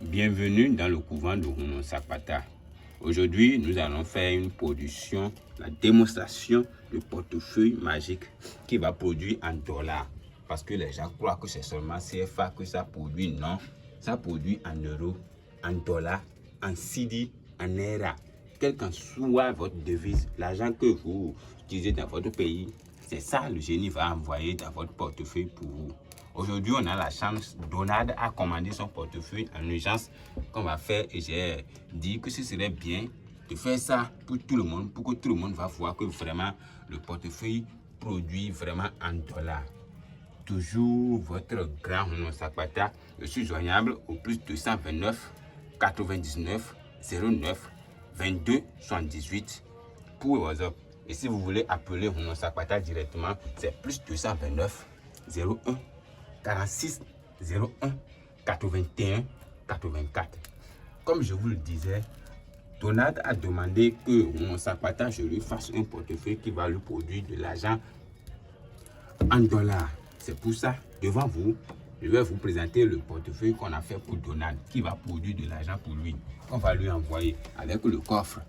Bienvenue dans le couvent de Rounon Sapata. Aujourd'hui, nous allons faire une production, la démonstration du portefeuille magique qui va produire en dollars. Parce que les gens croient que c'est seulement CFA que ça produit. Non, ça produit en euros, en dollars, en CD, en naira. Quelle qu'en soit votre devise, l'argent que vous utilisez dans votre pays, c'est ça le génie va envoyer dans votre portefeuille pour vous. Aujourd'hui, on a la chance, Donald a commandé son portefeuille en urgence qu'on va faire et j'ai dit que ce serait bien de faire ça pour tout le monde, pour que tout le monde va voir que vraiment le portefeuille produit vraiment en dollars. Toujours votre grand Rounon Sapata. Je suis joignable au plus 229 99 09 22 78 pour WhatsApp. Et si vous voulez appeler Rounon Sapata directement, c'est plus 229 01 46 01 81 84. Comme je vous le disais, Donald a demandé que Rounon Sapata, je lui fasse un portefeuille qui va lui produire de l'argent en dollars. C'est pour ça, devant vous, je vais vous présenter le portefeuille qu'on a fait pour Donald, qui va produire de l'argent pour lui, qu'on va lui envoyer avec le coffre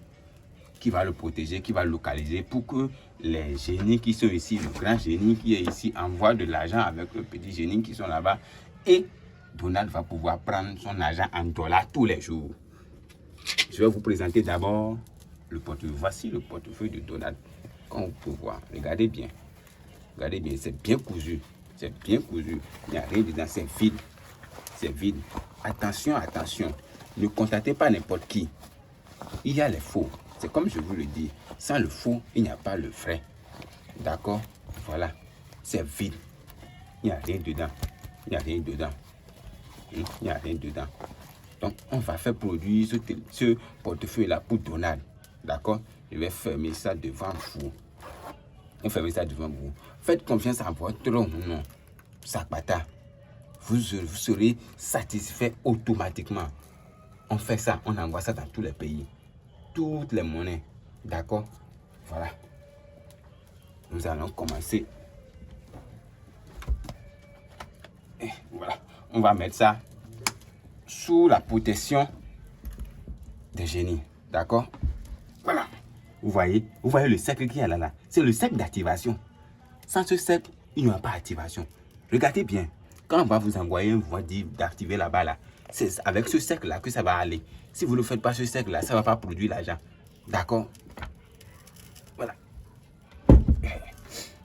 qui va le protéger, qui va le localiser pour que les génies qui sont ici, le grand génie qui est ici, envoie de l'argent avec le petit génie qui sont là-bas. Et Donald va pouvoir prendre son argent en dollars tous les jours. Je vais vous présenter d'abord le portefeuille. Voici le portefeuille de Donald. Comme vous pouvez voir, regardez bien. Regardez bien, c'est bien cousu. C'est bien cousu. Il n'y a rien dedans, c'est vide. C'est vide. Attention, attention. Ne contactez pas n'importe qui. Il y a les faux. C'est comme je vous le dis. Sans le faux, il n'y a pas le vrai. D'accord? Voilà. C'est vide. Il n'y a rien dedans. Il n'y a rien dedans. Il n'y a rien dedans. Donc, on va faire produire ce portefeuille-là pour Donald. D'accord? Je vais fermer ça devant vous. Fermez ça devant vous. Faites confiance à votre nom, Sapata. Vous serez satisfait automatiquement. On fait ça, on envoie ça dans tous les pays. Toutes les monnaies. D'accord? Voilà. Nous allons commencer. Et voilà. On va mettre ça sous la protection des génies. D'accord? Voilà. Vous voyez le cercle qui est là. C'est le cercle d'activation. Sans ce cercle, il n'y aura pas d'activation. Regardez bien. Quand on va vous envoyer, on va dire d'activer là-bas, là, c'est avec ce cercle-là que ça va aller. Si vous ne faites pas ce cercle-là, ça ne va pas produire l'argent. D'accord? Voilà.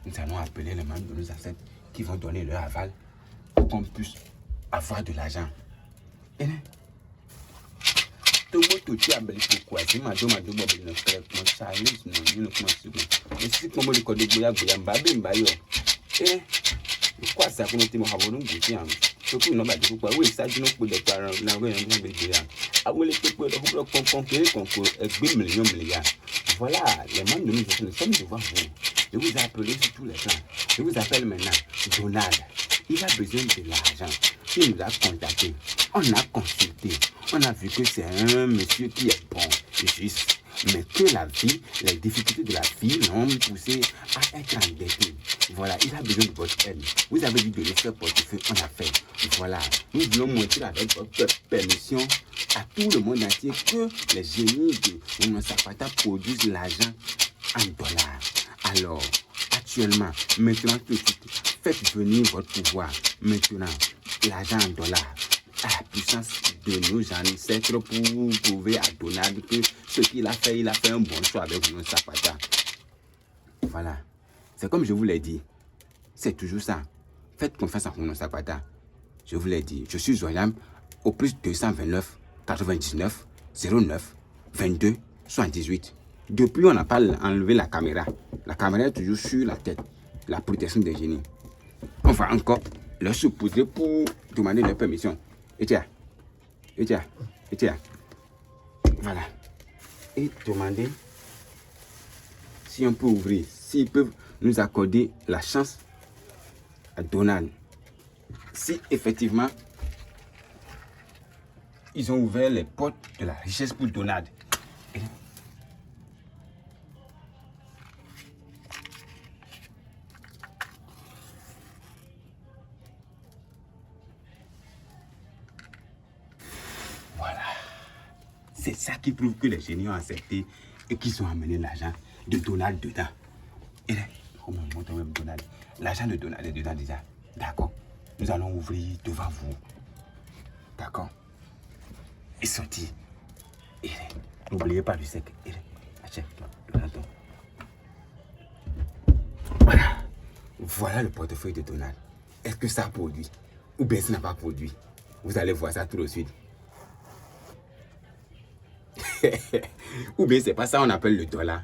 Nous allons appeler les membres de nos ancêtres qui vont donner leur aval pour qu'on puisse avoir de l'argent. Et tout le monde qui a belé pourquoi c'est ma doma de bob ne crée mon challenge non comment c'est et si comme le code de boya boya mbabe mbayo et quoi ça qu'on te mo havonu guti am so ku no ba de pourquoi oui ça du no po de parent na we en be de ya awole pe pe de ko konko egbe million voilà les membres de nous sommes devant vous. Je vous appelle sur tous les plans. Je vous appelle maintenant Donald. Il a besoin de l'argent. Il nous a contacté. On a consulté. On a vu que c'est un monsieur qui est bon et juste. Mais que la vie, les difficultés de la vie l'ont poussé à être endetté. Voilà, il a besoin de votre aide. Vous avez dit de laisser le portefeuille, on a fait. Voilà, nous voulons montrer avec votre permission à tout le monde entier que les génies de Rounon Sapata produisent l'argent en dollars. Alors, actuellement, maintenant tout de suite, faites venir votre pouvoir. Maintenant, l'argent en dollars. À la puissance de nos ancêtres pour prouver à Donald que ce qu'il a fait, il a fait un bon choix avec Rounon Sapata. Voilà. C'est comme je vous l'ai dit. C'est toujours ça. Faites confiance à Rounon Sapata. Je vous l'ai dit. Je suis joignable au plus 229 99 09 22 78. Depuis, on n'a pas enlevé la caméra. La caméra est toujours sur la tête. La protection des génies. On va encore leur supposer pour demander leur permission. Et tiens. Voilà. Et demander si on peut ouvrir, s'ils peuvent nous accorder la chance à Donald. Si effectivement, ils ont ouvert les portes de la richesse pour Donald. C'est ça qui prouve que les génies ont accepté et qu'ils ont amené l'argent de Donald dedans. Et là, oh mon montre même Donald. L'argent de Donald est dedans déjà. D'accord. Nous allons ouvrir devant vous. D'accord. Et sortir. Et n'oubliez pas le sec. Et achète, Donald. Voilà. Voilà le portefeuille de Donald. Est-ce que ça produit? Ou bien ça n'a pas produit? Vous allez voir ça tout de suite. Ou bien c'est pas ça qu'on appelle le dollar.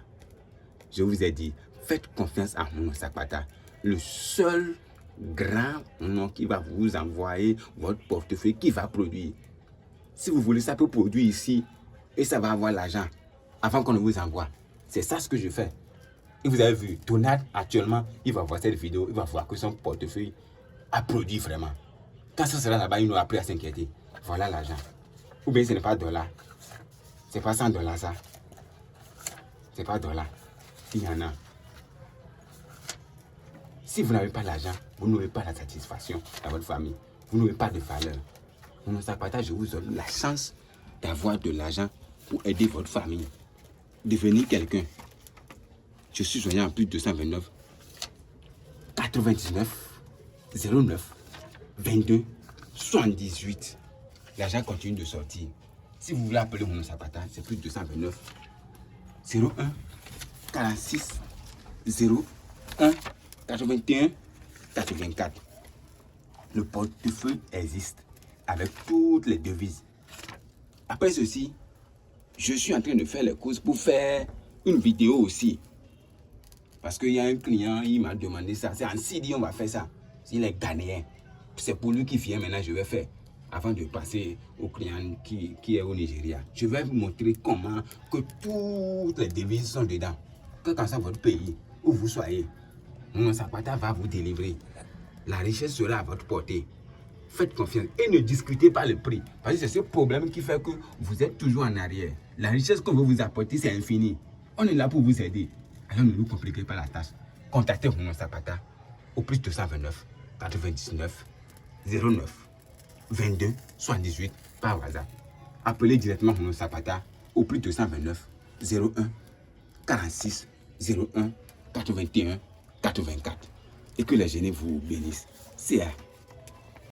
Je vous ai dit, faites confiance à Mouno Sapata. Le seul grand nom qui va vous envoyer votre portefeuille qui va produire. Si vous voulez, ça peut produire ici et ça va avoir l'argent avant qu'on ne vous envoie. C'est ça ce que je fais. Et vous avez vu, Donald actuellement, il va voir cette vidéo, il va voir que son portefeuille a produit vraiment. Quand ça sera là-bas, il n'aura plus à s'inquiéter. Voilà l'argent. Ou bien ce n'est pas dollar. C'est pas 100 $ ça. C'est pas dollar. Il y en a. Si vous n'avez pas l'argent, vous n'aurez pas la satisfaction dans votre famille. Vous n'aurez pas de valeur. Mouno Sapata, je vous donne la chance d'avoir de l'argent pour aider votre famille. Devenir quelqu'un. Je suis joignant en plus de 229 99 09 22 78. L'argent continue de sortir. Si vous voulez appeler Mouno Sapata, c'est plus de 229 01 46 01 81 84. Le portefeuille existe avec toutes les devises. Après ceci, je suis en train de faire les courses pour faire une vidéo aussi. Parce qu'il y a un client, il m'a demandé ça. C'est en CD, on va faire ça. Il est ghanéen. C'est pour lui qui vient maintenant, je vais faire. Avant de passer au client qui est au Nigeria. Je vais vous montrer comment que toutes les devises sont dedans. Que quand ça votre pays, où vous soyez, Mouno Sapata va vous délivrer. La richesse sera à votre portée. Faites confiance et ne discutez pas le prix. Parce que c'est ce problème qui fait que vous êtes toujours en arrière. La richesse qu'on veut vous apporter, c'est infini. On est là pour vous aider. Alors ne nous compliquez pas la tâche. Contactez Mouno Sapata au plus 229 99 09 22 78 par WhatsApp. Appelez directement Mouno Sapata au plus 229 01 46 01 81 84. Et que les génies vous bénissent. C'est